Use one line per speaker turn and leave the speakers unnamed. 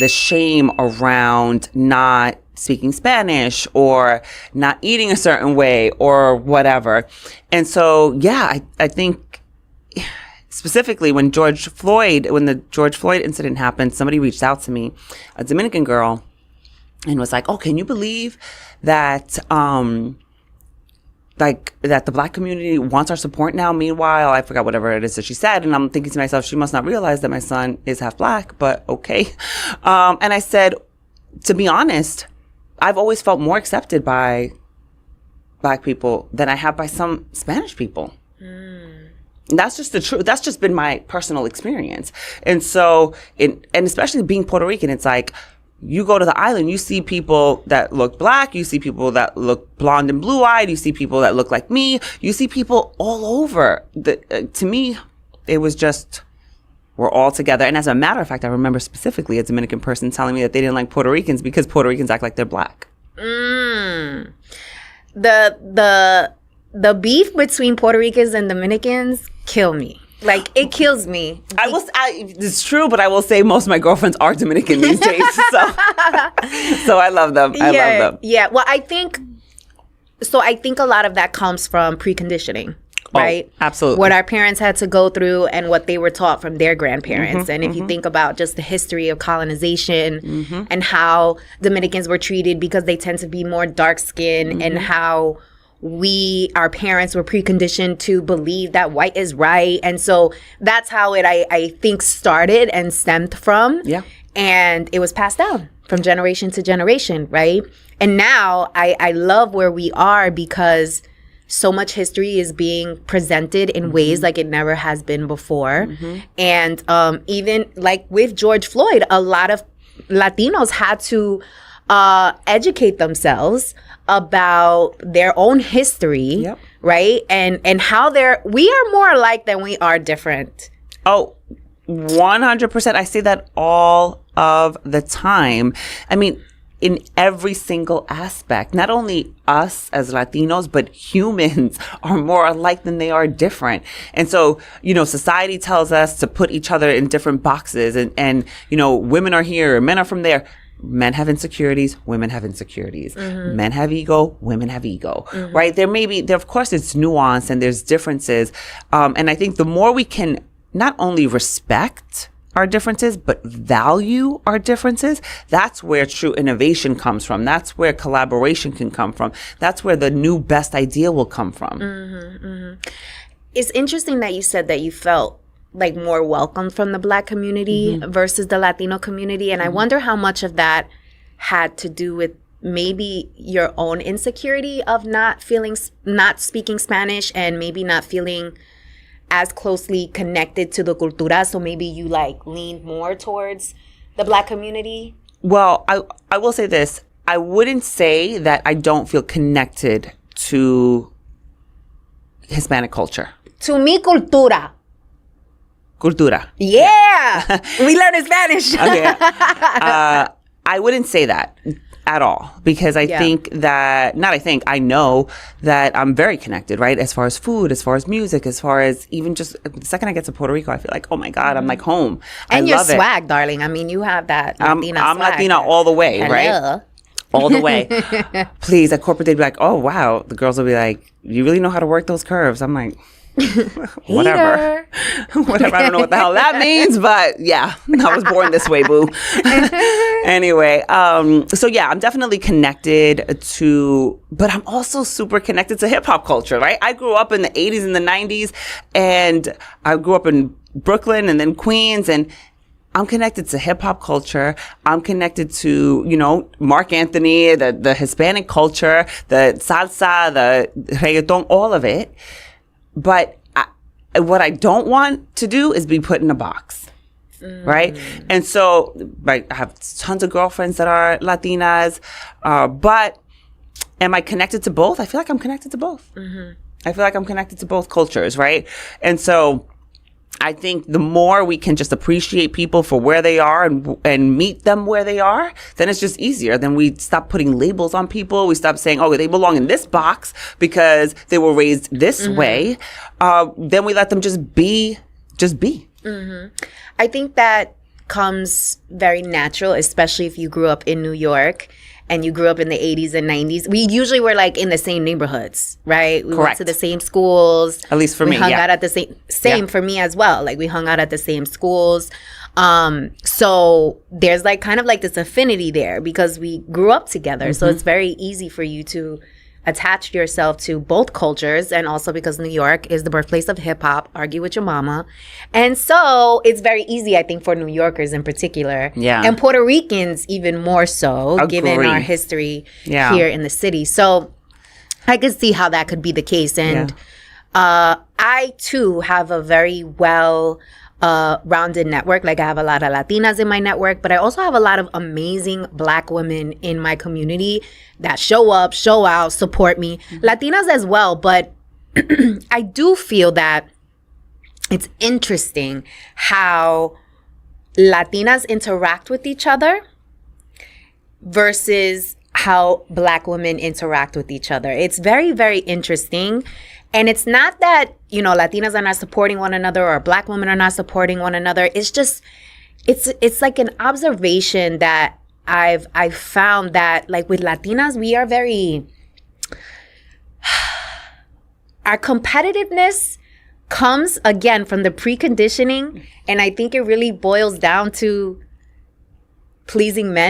the shame around not speaking Spanish or not eating a certain way or whatever. And so, yeah, I think specifically when the George Floyd incident happened, somebody reached out to me, a Dominican girl, and was like, oh, can you believe that, that the Black community wants our support now? Meanwhile, I forgot whatever it is that she said. And I'm thinking to myself, she must not realize that my son is half Black, but okay. And I said, to be honest, I've always felt more accepted by Black people than I have by some Spanish people. And that's just the truth. That's just been my personal experience. And so, and especially being Puerto Rican, it's like, you go to the island, you see people that look Black, you see people that look blonde and blue-eyed, you see people that look like me, you see people all over. To me, it was just, we're all together. And as a matter of fact, I remember specifically a Dominican person telling me that they didn't like Puerto Ricans because Puerto Ricans act like they're Black.
The beef between Puerto Ricans and Dominicans kill me. Like, it kills me.
It's true, but I will say most of my girlfriends are Dominican these days. So I love them. I love them.
Yeah. Well, I think a lot of that comes from preconditioning, right?
Oh, absolutely.
What our parents had to go through and what they were taught from their grandparents. And if you think about just the history of colonization and how Dominicans were treated because they tend to be more dark-skinned and how our parents were preconditioned to believe that white is right. And so that's how it, I think, started and stemmed from. Yeah. And it was passed down from generation to generation, right? And now I love where we are because so much history is being presented in ways like it never has been before. And even like with George Floyd, a lot of Latinos had to educate themselves about their own history, right? And how we are more alike than we are different.
Oh, 100%. I say that all of the time. I mean, in every single aspect, not only us as Latinos, but humans are more alike than they are different. And so, society tells us to put each other in different boxes and women are here, men are from there. Men have insecurities, women have insecurities. Men have ego, women have ego, right? There, of course, it's nuance and there's differences. And I think the more we can not only respect our differences, but value our differences, that's where true innovation comes from. That's where collaboration can come from. That's where the new best idea will come from.
It's interesting that you said that you felt like more welcome from the Black community versus the Latino community. And I wonder how much of that had to do with maybe your own insecurity of not speaking Spanish and maybe not feeling as closely connected to the cultura. So maybe you leaned more towards the Black community.
Well, I will say this. I wouldn't say that I don't feel connected to Hispanic culture.
To me, cultura.
Cultura.
Yeah. We learned in Spanish.
Okay. I wouldn't say that at all because I know that I'm very connected, right? As far as food, as far as music, as far as even just the second I get to Puerto Rico, I feel like, oh my God, I'm like home.
And your swag, darling. I mean, you have that Latina
I'm
swag.
Latina all the way,
Hello.
right? All the way. Please, at corporate, they'd be like, oh, wow. The girls will be like, you really know how to work those curves. I'm like, whatever. Whatever. I don't know what the hell that means, but yeah, I was born this way, boo. Anyway, so yeah, I'm definitely connected to, but I'm also super connected to hip hop culture, right? I grew up in the 80s and the 90s, and I grew up in Brooklyn and then Queens, and I'm connected to hip hop culture. I'm connected to, Mark Anthony, the Hispanic culture, the salsa, the reggaeton, all of it. But what I don't want to do is be put in a box, right? And so I have tons of girlfriends that are Latinas, but am I connected to both? I feel like I'm connected to both. I feel like I'm connected to both cultures, right? And so I think the more we can just appreciate people for where they are and meet them where they are, then it's just easier. Then we stop putting labels on people. We stop saying, oh, they belong in this box because they were raised this way. Then we let them just be.
I think that comes very natural, especially if you grew up in New York and you grew up in the 80s and 90s. We usually were like in the same neighborhoods, right? We went to the same schools.
At least for me,
we hung out at the same for me as well. Like we hung out at the same schools. So there's like kind of like this affinity there because we grew up together. So it's very easy for you to attach yourself to both cultures, and also because New York is the birthplace of hip hop, argue with your mama. And so it's very easy, I think, for New Yorkers in particular.
Yeah.
And Puerto Ricans even more so, given our history here in the city. So I could see how that could be the case. And I too have a very rounded network. Like I have a lot of Latinas in my network, but I also have a lot of amazing Black women in my community that show up, show out, support me. Latinas as well, but I do feel that it's interesting how Latinas interact with each other versus how Black women interact with each other. It's very, very interesting. And it's not that, you know, Latinas are not supporting one another or Black women are not supporting one another. It's just, it's like an observation that I've found that, like, with Latinas, we are very, our competitiveness comes, again, from the preconditioning. And I think it really boils down to pleasing men.